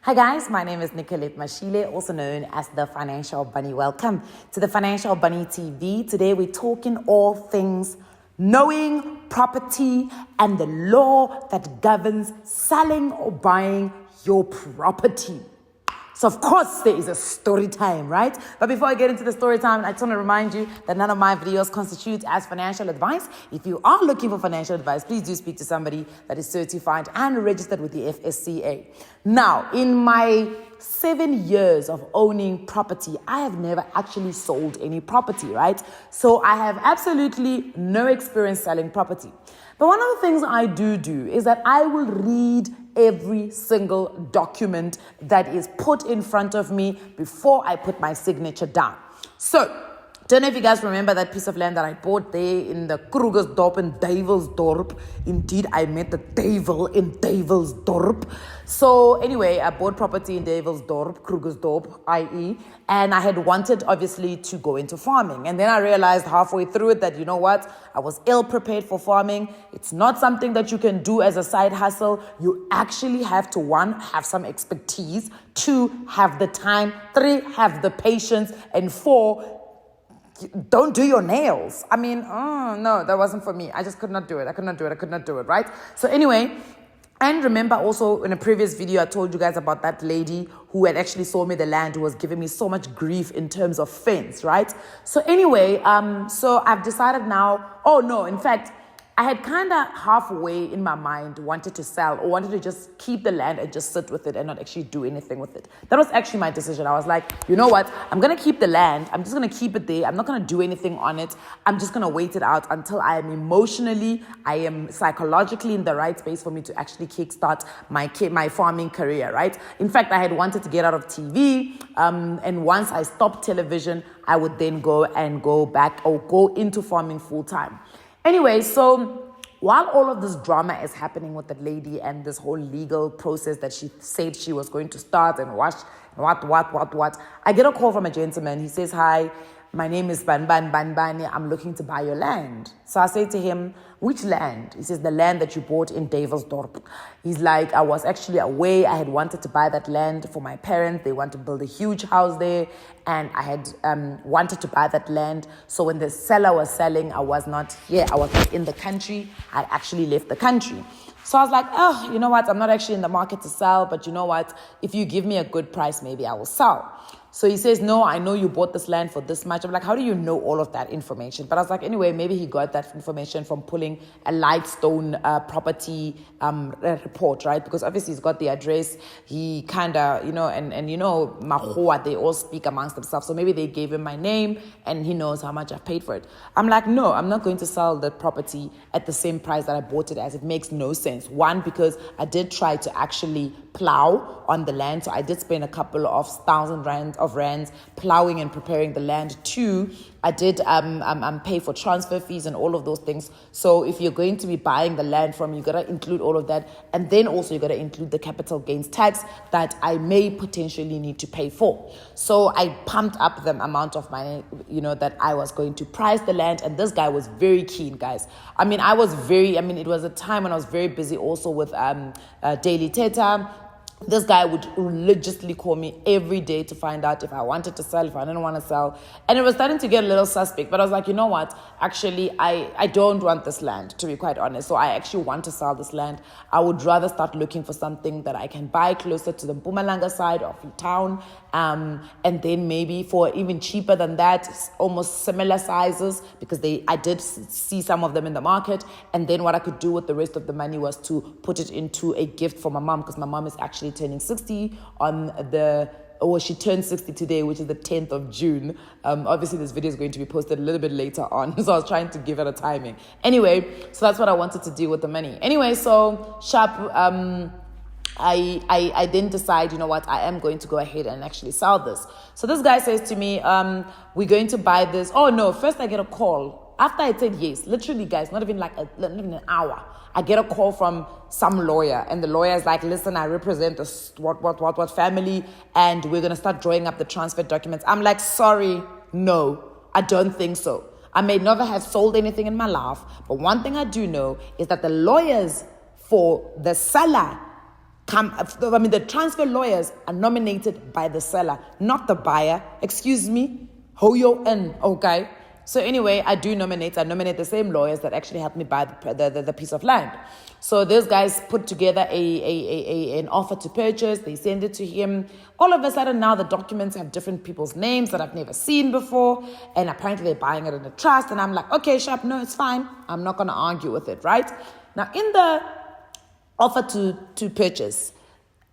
Hi guys, my name is Nicolette Mashile, also known as the Financial Bunny. Welcome to the Financial Bunny TV. Today we're talking all things knowing property and the law that governs selling or buying your property. So of course there is a story time, right? But before I get into the story time, I just want to remind you that none of my videos constitute as financial advice. If you are looking for financial advice, please do speak to somebody that is certified and registered with the FSCA. Now, in my 7 years of owning property, I have never actually sold any property, right? So I have absolutely no experience selling property. But one of the things I do is that I will read every single document that is put in front of me before I put my signature down. So, don't know if you guys remember that piece of land that I bought there in the Krugersdorp in DEVILSDORP. Indeed, I met the devil in DEVILSDORP. So anyway, I bought property in DEVILSDORP, Krugersdorp, i.e. And I had wanted, obviously, to go into farming. And then I realized halfway through it that, you know what? I was ill-prepared for farming. It's not something that you can do as a side hustle. You actually have to, 1, have some expertise, 2, have the time, 3, have the patience, and 4, don't do your nails. I mean, no, that wasn't for me. I just could not do it. I could not do it, right? So anyway, and remember also in a previous video, I told you guys about that lady who had actually sold me the land, who was giving me so much grief in terms of fence, right? So anyway, so I've decided now, in fact, I had kind of halfway in my mind wanted to sell or wanted to just keep the land and just sit with it and not actually do anything with it. That was actually my decision. I was like, you know what? I'm going to keep the land. I'm just going to keep it there. I'm not going to do anything on it. I'm just going to wait it out until I am emotionally, I am psychologically in the right space for me to actually kickstart my farming career, right? In fact, I had wanted to get out of TV. And once I stopped television, I would then go back or go into farming full time. Anyway, so while all of this drama is happening with that lady and this whole legal process that she said she was going to start and what, I get a call from a gentleman. He says, "Hi, my name is Banbani. I'm looking to buy your land." So I say to him, "Which land?" He says, "The land that you bought in DEVILSDORP." He's like, "I was actually away. I had wanted to buy that land for my parents. They want to build a huge house there. And I had wanted to buy that land. So when the seller was selling, I was not here. I was not in the country. I actually left the country." So I was like, you know what? I'm not actually in the market to sell. But you know what? If you give me a good price, maybe I will sell. So he says, "No, I know you bought this land for this much." I'm like, "How do you know all of that information?" But I was like, anyway, maybe he got that information from pulling a Lightstone property report, right? Because obviously he's got the address. He kind of, and Mahoa, they all speak amongst themselves. So maybe they gave him my name and he knows how much I've paid for it. I'm like, no, I'm not going to sell the property at the same price that I bought it as. It makes no sense. 1, because I did try to actually plow on the land. So I did spend a couple of rands plowing and preparing the land. 2, I did pay for transfer fees and all of those things. So if you're going to be buying the land from me, you got to include all of that. And then also you got to include the capital gains tax that I may potentially need to pay for. So I pumped up the amount of money, that I was going to price the land. And this guy was very keen, guys. It was a time when I was very busy also with Daily Theta. This guy would religiously call me every day to find out if I wanted to sell, if I didn't want to sell. And it was starting to get a little suspect. But I was like, you know what? Actually, I don't want this land, to be quite honest. So I actually want to sell this land. I would rather start looking for something that I can buy closer to the Mpumalanga side of town. And then maybe for even cheaper than that, almost similar sizes, because I did see some of them in the market. And then what I could do with the rest of the money was to put it into a gift for my mom, because my mom is actually turning 60 she turned 60 today, which is the 10th of June. Obviously, this video is going to be posted a little bit later on, so I was trying to give it a timing. Anyway, so that's what I wanted to do with the money. Anyway, so sharp. I then decide, you know what, I am going to go ahead and actually sell this. So this guy says to me, "We're going to buy this." Oh no! First, I get a call after I said yes. Literally, guys, not even an hour. I get a call from some lawyer, and the lawyer is like, "Listen, I represent this what family, and we're gonna start drawing up the transfer documents." I'm like, "Sorry, no, I don't think so. I may never have sold anything in my life, but one thing I do know is that the lawyers for the seller the transfer lawyers are nominated by the seller, not the buyer. Excuse me? Ho yo in, okay? So anyway, I nominate the same lawyers that actually helped me buy the piece of land. So those guys put together an offer to purchase. They send it to him. All of a sudden now the documents have different people's names that I've never seen before. And apparently they're buying it in a trust. And I'm like, okay, Sharp, no, it's fine. I'm not going to argue with it, right? Now in the offer to purchase,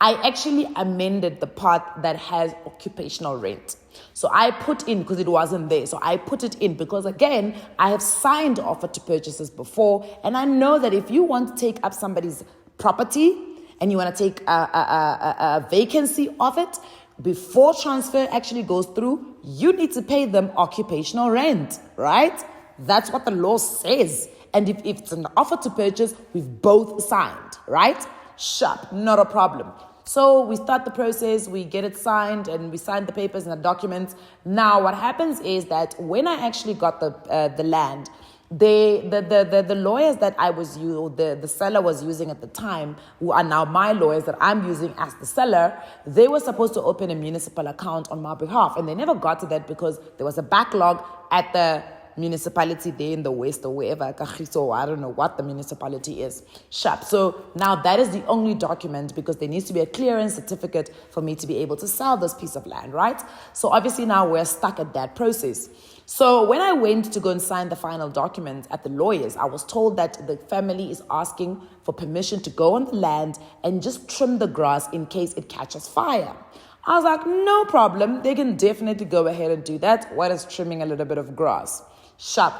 I actually amended the part that has occupational rent. So I put in, because it wasn't there, so I put it in because, again, I have signed offer to purchases before, and I know that if you want to take up somebody's property and you want to take a vacancy of it, before transfer actually goes through, you need to pay them occupational rent, right? That's what the law says. And if it's an offer to purchase, we've both signed, right? Sharp, not a problem. So we start the process, we get it signed, and we sign the papers and the documents. Now, what happens is that when I actually got the land, the lawyers that the seller was using at the time, who are now my lawyers that I'm using as the seller, they were supposed to open a municipal account on my behalf, and they never got to that because there was a backlog at the municipality there in the west or wherever, so I don't know what the municipality is. Sharp. So now that is the only document, because there needs to be a clearance certificate for me to be able to sell this piece of land, right? So obviously now we're stuck at that process. So when I went to go and sign the final document at the lawyers, I was told that the family is asking for permission to go on the land and just trim the grass in case it catches fire. I was like, no problem. They can definitely go ahead and do that. What is trimming a little bit of grass? Sharp.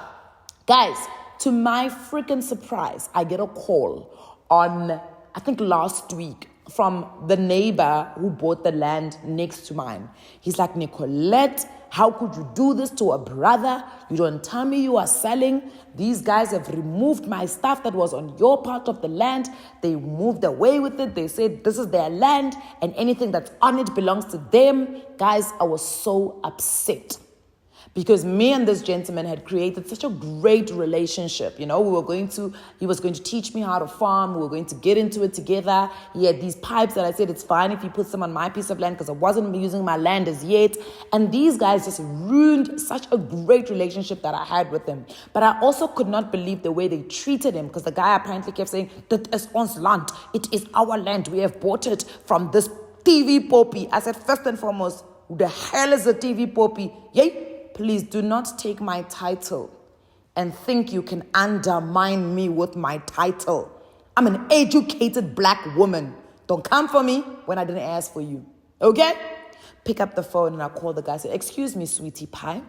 Guys, to my freaking surprise, I get a call on, I think last week, from the neighbor who bought the land next to mine. He's like, Nicolette, how could you do this to a brother? You don't tell me you are selling. These guys have removed my stuff that was on your part of the land. They moved away with it. They said this is their land and anything that's on it belongs to them. Guys, I was so upset. Because me and this gentleman had created such a great relationship. You know, he was going to teach me how to farm. We were going to get into it together. He had these pipes that I said, it's fine if you put some on my piece of land because I wasn't using my land as yet. And these guys just ruined such a great relationship that I had with him. But I also could not believe the way they treated him, because the guy apparently kept saying, "That is ons land. It is our land. We have bought it from this TV poppy." I said, first and foremost, who the hell is a TV poppy? Yay! Please do not take my title and think you can undermine me with my title. I'm an educated black woman. Don't come for me when I didn't ask for you. Okay? Pick up the phone and I call the guy and say, "Excuse me, sweetie pie.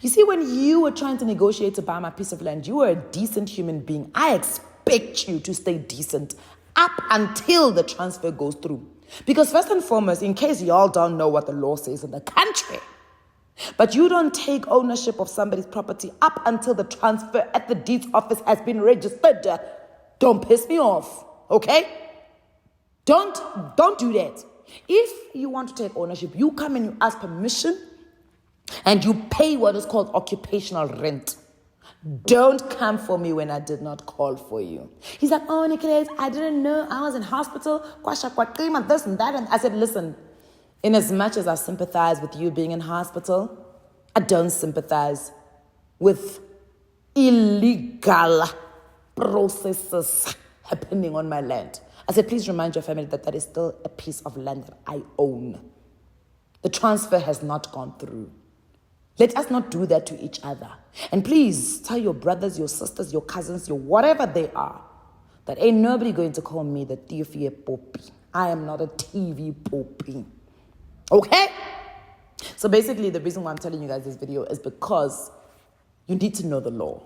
You see, when you were trying to negotiate to buy my piece of land, you were a decent human being. I expect you to stay decent up until the transfer goes through. Because first and foremost, in case y'all don't know what the law says in the country, but you don't take ownership of somebody's property up until the transfer at the deeds office has been registered. Don't piss me off, okay? Don't do that. If you want to take ownership, you come and you ask permission and you pay what is called occupational rent. Don't come for me when I did not call for you." He's like, "Oh, Nicolette, I didn't know. I was in hospital. This and that." And I said, "Listen, in as much as I sympathize with you being in hospital, I don't sympathize with illegal processes happening on my land." I said, "Please remind your family that is still a piece of land that I own. The transfer has not gone through. Let us not do that to each other. And please tell your brothers, your sisters, your cousins, your whatever they are, that ain't nobody going to call me the TV poppy. I am not a TV poppy. Okay?" So basically, the reason why I'm telling you guys this video is because you need to know the law.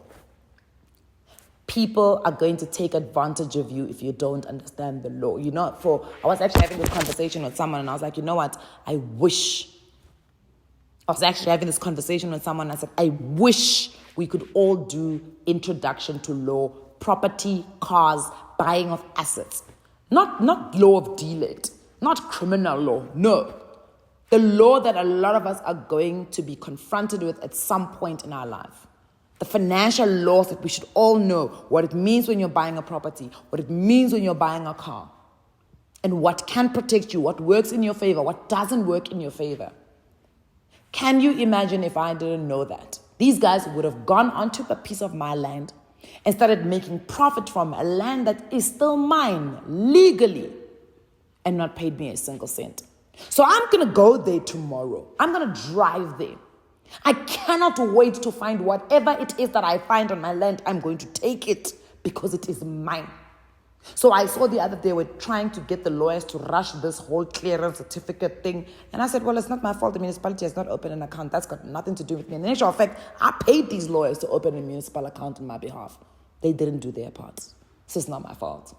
People are going to take advantage of you if you don't understand the law. I was actually having this conversation with someone and I was like, you know what? I said, I wish we could all do introduction to law, property, cars, buying of assets. Not law of dealing, not criminal law, no. The law that a lot of us are going to be confronted with at some point in our life. The financial laws that we should all know, what it means when you're buying a property, what it means when you're buying a car. and what can protect you, what works in your favor, what doesn't work in your favor. Can you imagine if I didn't know that? These guys would have gone onto a piece of my land and started making profit from a land that is still mine legally and not paid me a single cent. So I'm going to go there tomorrow. I'm going to drive there. I cannot wait to find whatever it is that I find on my land. I'm going to take it because it is mine. So I saw the other day we're trying to get the lawyers to rush this whole clearance certificate thing. And I said, well, it's not my fault. The municipality has not opened an account. That's got nothing to do with me. In actual fact, I paid these lawyers to open a municipal account on my behalf. They didn't do their part. So it's not my fault.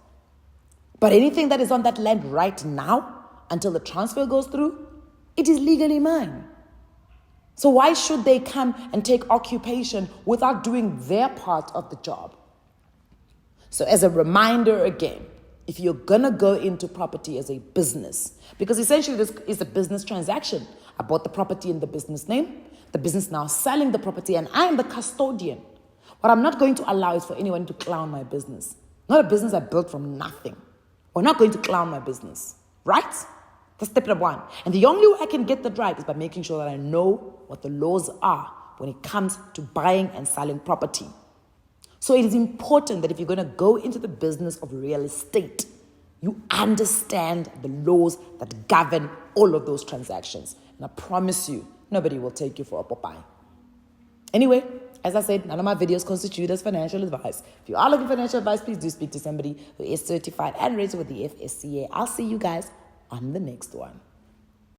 But anything that is on that land right now, until the transfer goes through, it is legally mine. So why should they come and take occupation without doing their part of the job? So as a reminder again, if you're going to go into property as a business, because essentially this is a business transaction. I bought the property in the business name, the business now selling the property, and I am the custodian. What I'm not going to allow is for anyone to clown my business. Not a business I built from nothing. We're not going to clown my business, right? That's step number one. And the only way I can get that right is by making sure that I know what the laws are when it comes to buying and selling property. So it is important that if you're going to go into the business of real estate, you understand the laws that govern all of those transactions. And I promise you, nobody will take you for a Popeye. Anyway, as I said, none of my videos constitute as financial advice. If you are looking for financial advice, please do speak to somebody who is certified and rated with the FSCA. I'll see you guys on the next one.